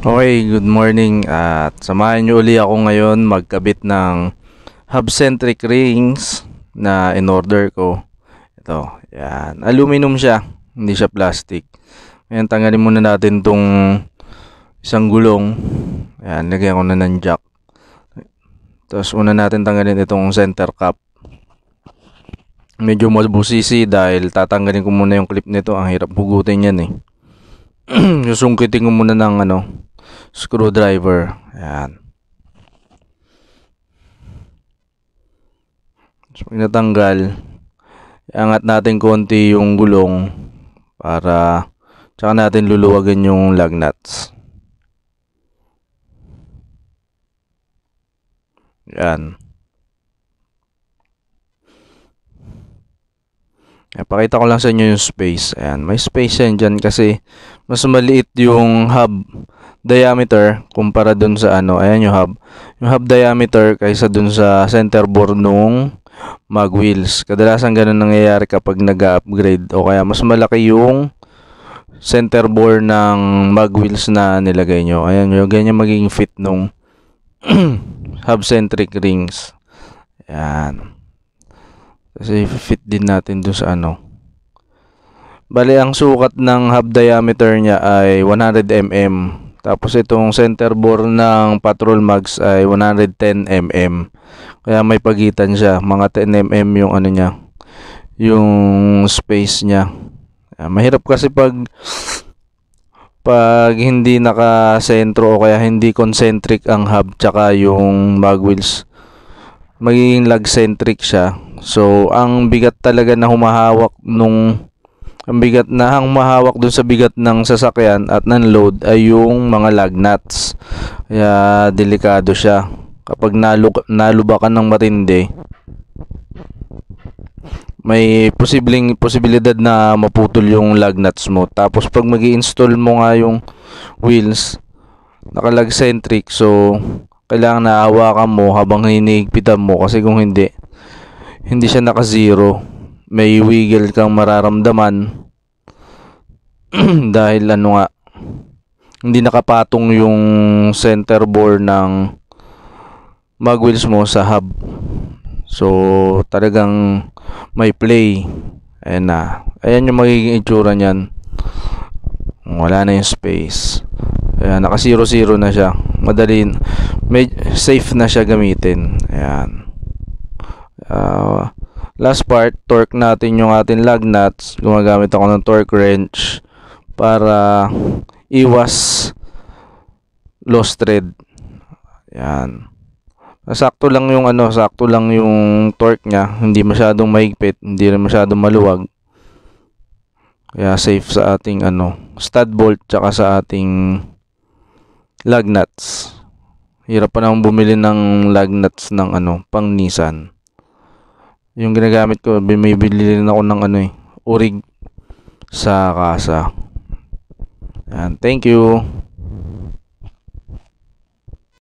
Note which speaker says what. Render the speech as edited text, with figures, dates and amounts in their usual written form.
Speaker 1: Okay, good morning at samahan niyo uli ako ngayon magkabit ng hub-centric rings na in-order ko. Ito, yan. Aluminum siya, hindi siya plastic. Ngayon, tanggalin muna natin tong isang gulong. Yan, lagyan ko na ng jack. Tapos una natin tanggalin itong center cap. Medyo mabusisi dahil tatanggalin ko muna yung clip nito. Ang hirap hugutin yan eh. Susungkitin ko muna ng screwdriver. Ayan. So, pag natanggal, iangat natin konti yung gulong para tsaka natin luluwagan yung lug nuts. Ayan. Pakita ko lang sa inyo yung space. Ayan, may space yan dyan kasi mas maliit yung hub diameter kumpara dun sa ayan yung hub diameter kaysa dun sa center bore nung mag wheels. Kadalasan ganun nangyayari kapag nag-upgrade o kaya mas malaki yung center bore ng mag wheels na nilagay nyo. Ayan yung ganyan magiging fit nung hub centric rings. Ayan. Kasi fit din natin dun sa Bali, ang sukat ng hub diameter niya ay 100 mm. Tapos itong center bore ng patrol mags ay 110 mm. Kaya may pagitan siya. Mga 10 mm yung niya. Yung space niya. Mahirap kasi pag hindi naka-sentro o kaya hindi concentric ang hub tsaka yung mag wheels. Magiging lug-centric siya. So, ang bigat talaga na humahawak dun sa bigat ng sasakyan at ng load ay yung mga lug nuts. Kaya delikado siya. Kapag nalubakan ng matindi, may posibilidad na maputol yung lug nuts mo. Tapos pag magi-install mo nga yung wheels, naka-lug centric, so kailangan nahawakan mo habang hinihigpitan mo kasi kung hindi siya naka-zero. May wiggle kang mararamdaman dahil hindi nakapatong yung center bore ng mag wheels mo sa hub. So talagang may play. Ayan yung magiging itsura niyan. Wala na yung space. Ayan, naka 0-0 na siya. Safe na siya gamitin. Ayan. Last part, torque natin yung ating lug nuts. Gumagamit ako ng torque wrench para iwas lost thread. Ayan. Sakto lang yung torque niya. Hindi masyadong mahigpit, hindi rin masyadong maluwag. Kaya safe sa ating stud bolt tsaka sa ating lug nuts. Hirap pa naman bumili ng lug nuts ng pang Nissan. Yung ginagamit ko, bumibili rin ako ng Orig sa kasa. Ayan, thank you.